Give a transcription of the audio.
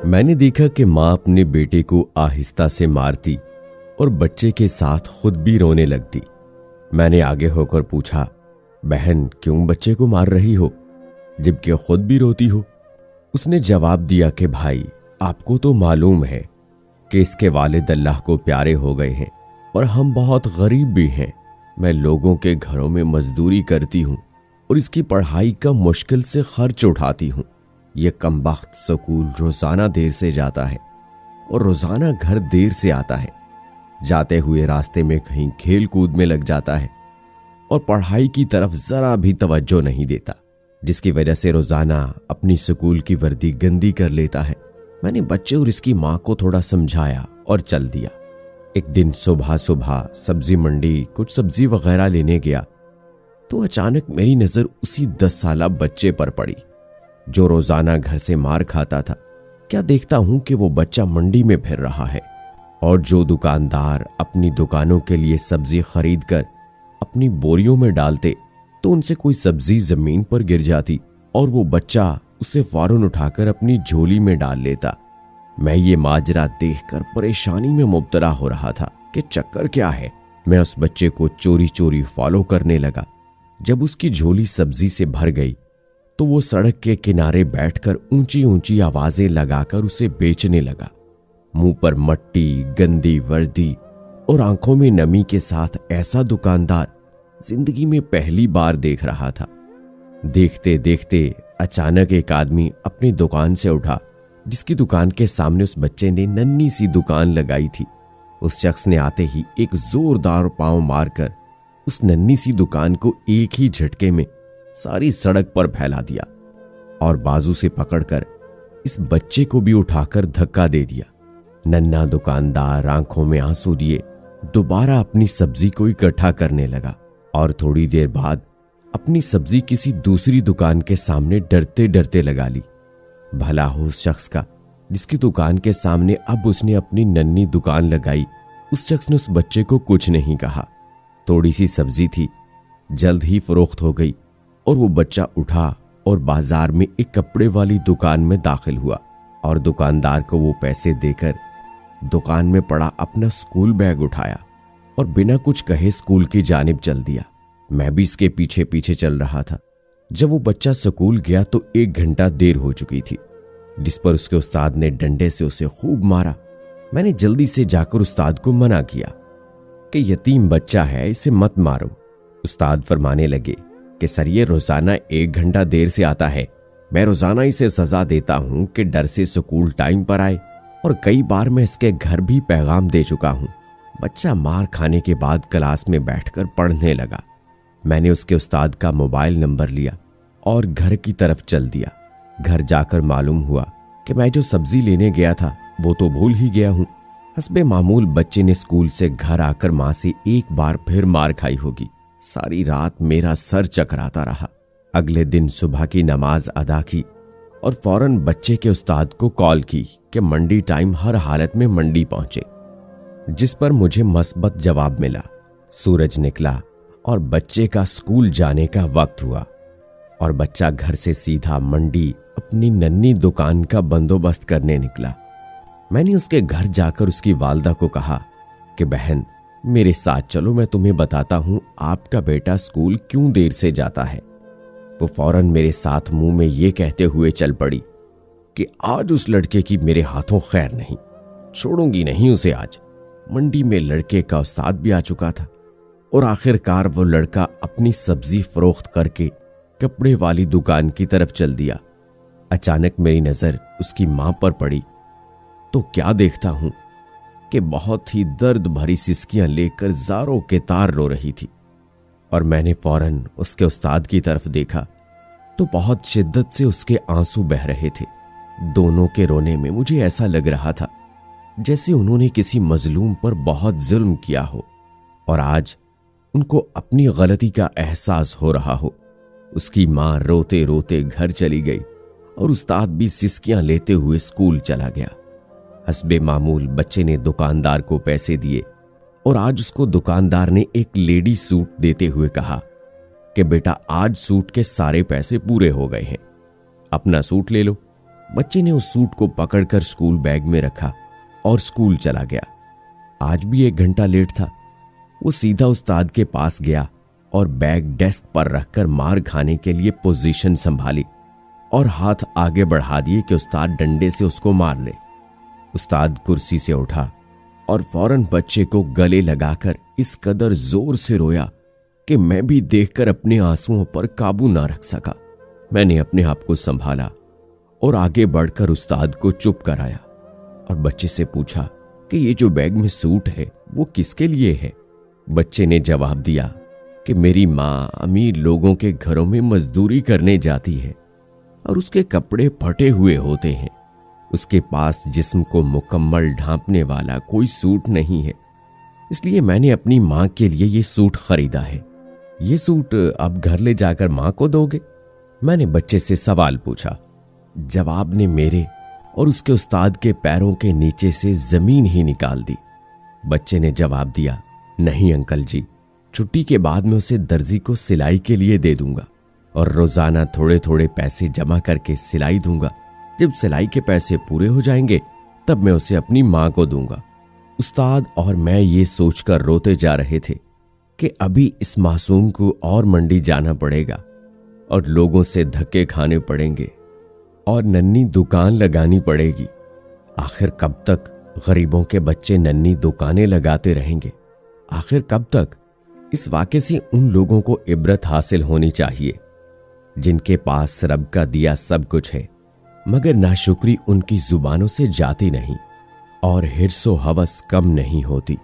मैंने देखा कि माँ अपने बेटे को आहिस्ता से मारती और बच्चे के साथ खुद भी रोने लगती। मैंने आगे होकर पूछा, बहन क्यों बच्चे को मार रही हो जबकि खुद भी रोती हो? उसने जवाब दिया कि भाई आपको तो मालूम है कि इसके वालिद अल्लाह को प्यारे हो गए हैं और हम बहुत गरीब भी हैं। मैं लोगों के घरों में मजदूरी करती हूँ और इसकी पढ़ाई का मुश्किल से खर्च उठाती हूँ। यह कमबख्त स्कूल रोजाना देर से जाता है और रोजाना घर देर से आता है। जाते हुए रास्ते में कहीं खेल कूद में लग जाता है और पढ़ाई की तरफ जरा भी तवज्जो नहीं देता, जिसकी वजह से रोजाना अपनी स्कूल की वर्दी गंदी कर लेता है। मैंने बच्चे और इसकी माँ को थोड़ा समझाया और चल दिया। एक दिन सुबह सुबह सब्जी मंडी कुछ सब्जी वगैरह लेने गया तो अचानक मेरी नजर उसी 10 साला बच्चे पर पड़ी जो रोजाना घर से मार खाता था। क्या देखता हूं कि वो बच्चा मंडी में फिर रहा है और जो दुकानदार अपनी दुकानों के लिए सब्जी खरीद कर अपनी बोरियों में डालते तो उनसे कोई सब्जी जमीन पर गिर जाती और वो बच्चा उसे फौरन उठाकर अपनी झोली में डाल लेता। मैं ये माजरा देखकर परेशानी में मुब्तला हो रहा था कि चक्कर क्या है। मैं उस बच्चे को चोरी चोरी फॉलो करने लगा। जब उसकी झोली सब्जी से भर गई तो वो सड़क के किनारे बैठकर ऊंची ऊंची आवाजें लगाकर उसे बेचने लगा। मुंह पर मट्टी, गंदी वर्दी और आंखों में नमी के साथ ऐसा दुकानदार जिंदगी में पहली बार देख रहा था। देखते देखते अचानक एक आदमी अपनी दुकान से उठा जिसकी दुकान के सामने उस बच्चे ने नन्ही सी दुकान लगाई थी। उस शख्स ने आते ही एक जोरदार पांव मारकर उस नन्ही सी दुकान को एक ही झटके में सारी सड़क पर फैला दिया और बाजू से पकड़कर इस बच्चे को भी उठाकर धक्का दे दिया। नन्हा दुकानदार आंखों में आंसू लिए दोबारा अपनी सब्जी को इकट्ठा करने लगा और थोड़ी देर बाद अपनी सब्जी किसी दूसरी दुकान के सामने डरते डरते लगा ली। भला हो उस शख्स का जिसकी दुकान के सामने अब उसने अपनी नन्ही दुकान लगाई। उस शख्स ने उस बच्चे को कुछ नहीं कहा। थोड़ी सी सब्जी थी, जल्द ही फरोख्त हो गई और वो बच्चा उठा और बाजार में एक कपड़े वाली दुकान में दाखिल हुआ और दुकानदार को वो पैसे देकर दुकान में पड़ा अपना स्कूल बैग उठाया और बिना कुछ कहे स्कूल की जानिब चल दिया। मैं भी इसके पीछे पीछे चल रहा था। जब वो बच्चा स्कूल गया तो 1 घंटा देर हो चुकी थी, जिस पर उसके उस्ताद ने डंडे से उसे खूब मारा। मैंने जल्दी से जाकर उस्ताद को मना किया कि यतीम बच्चा है, इसे मत मारो। उस्ताद फरमाने लगे कि सर ये रोजाना 1 घंटा देर से आता है, मैं रोजाना इसे सजा देता हूं कि डर से स्कूल टाइम पर आए और कई बार मैं इसके घर भी पैगाम दे चुका हूं। बच्चा मार खाने के बाद क्लास में बैठकर पढ़ने लगा। मैंने उसके उस्ताद का मोबाइल नंबर लिया और घर की तरफ चल दिया। घर जाकर मालूम हुआ कि मैं जो सब्जी लेने गया था वो तो भूल ही गया हूं। हस्बे मामूल बच्चे ने स्कूल से घर आकर मां से एक बार फिर मार खाई होगी। सारी रात मेरा सर चकराता रहा। अगले दिन सुबह की नमाज अदा की और फौरन बच्चे के उस्ताद को कॉल की कि मंडी टाइम हर हालत में मंडी पहुंचे, जिस पर मुझे मस्बत जवाब मिला। सूरज निकला और बच्चे का स्कूल जाने का वक्त हुआ और बच्चा घर से सीधा मंडी अपनी नन्ही दुकान का बंदोबस्त करने निकला। मैंने उसके घर जाकर उसकी वालदा को कहा कि बहन मेरे साथ चलो, मैं तुम्हें बताता हूं आपका बेटा स्कूल क्यों देर से जाता है। वो फौरन मेरे साथ मुंह में ये कहते हुए चल पड़ी कि आज उस लड़के की मेरे हाथों खैर नहीं, छोड़ूंगी नहीं उसे आज। मंडी में लड़के का उस्ताद भी आ चुका था और आखिरकार वो लड़का अपनी सब्जी फरोख्त करके कपड़े वाली दुकान की तरफ चल दिया। अचानक मेरी नजर उसकी मां पर पड़ी तो क्या देखता हूं कि बहुत ही दर्द भरी सिसकियां लेकर जारों के तार रो रही थी और मैंने फौरन उसके उस्ताद की तरफ देखा तो बहुत शिद्दत से उसके आंसू बह रहे थे। दोनों के रोने में मुझे ऐसा लग रहा था जैसे उन्होंने किसी मजलूम पर बहुत जुल्म किया हो और आज उनको अपनी गलती का एहसास हो रहा हो। उसकी मां रोते रोते घर चली गई और उस्ताद भी सिसकियां लेते हुए स्कूल चला गया। हस्बे मामूल बच्चे ने दुकानदार को पैसे दिए और आज उसको दुकानदार ने एक लेडी सूट देते हुए कहा कि बेटा आज सूट के सारे पैसे पूरे हो गए हैं, अपना सूट ले लो। बच्चे ने उस सूट को पकड़कर स्कूल बैग में रखा और स्कूल चला गया। आज भी 1 घंटा लेट था। वो सीधा उस्ताद के पास गया और बैग डेस्क पर रखकर मार खाने के लिए पोजीशन संभाली और हाथ आगे बढ़ा दिए कि उस्ताद डंडे से उसको मार ले। उस्ताद कुर्सी से उठा और फौरन बच्चे को गले लगाकर इस कदर जोर से रोया कि मैं भी देखकर अपने आंसुओं पर काबू ना रख सका। मैंने अपने आप को संभाला और आगे बढ़कर उस्ताद को चुप कराया और बच्चे से पूछा कि ये जो बैग में सूट है वो किसके लिए है। बच्चे ने जवाब दिया कि मेरी माँ अमीर लोगों के घरों में मजदूरी करने जाती है और उसके कपड़े फटे हुए होते हैं। उसके पास जिस्म को मुकम्मल ढांपने वाला कोई सूट नहीं है, इसलिए मैंने अपनी माँ के लिए ये सूट खरीदा है। ये सूट अब घर ले जाकर माँ को दोगे? मैंने बच्चे से सवाल पूछा। जवाब ने मेरे और उसके उस्ताद के पैरों के नीचे से जमीन ही निकाल दी। बच्चे ने जवाब दिया, नहीं अंकल जी, छुट्टी के बाद मैं उसे दर्जी को सिलाई के लिए दे दूंगा और रोजाना थोड़े थोड़े पैसे जमा करके सिलाई दूंगा। जब सिलाई के पैसे पूरे हो जाएंगे तब मैं उसे अपनी माँ को दूंगा। उस्ताद और मैं ये सोचकर रोते जा रहे थे कि अभी इस मासूम को और मंडी जाना पड़ेगा और लोगों से धक्के खाने पड़ेंगे और नन्ही दुकान लगानी पड़ेगी। आखिर कब तक गरीबों के बच्चे नन्ही दुकानें लगाते रहेंगे? आखिर कब तक? इस वाक़े से उन लोगों को इबरत हासिल होनी चाहिए जिनके पास रब का दिया सब कुछ है, मगर नाशुक्री उनकी जुबानों से जाती नहीं और हिर्सो हवस कम नहीं होती।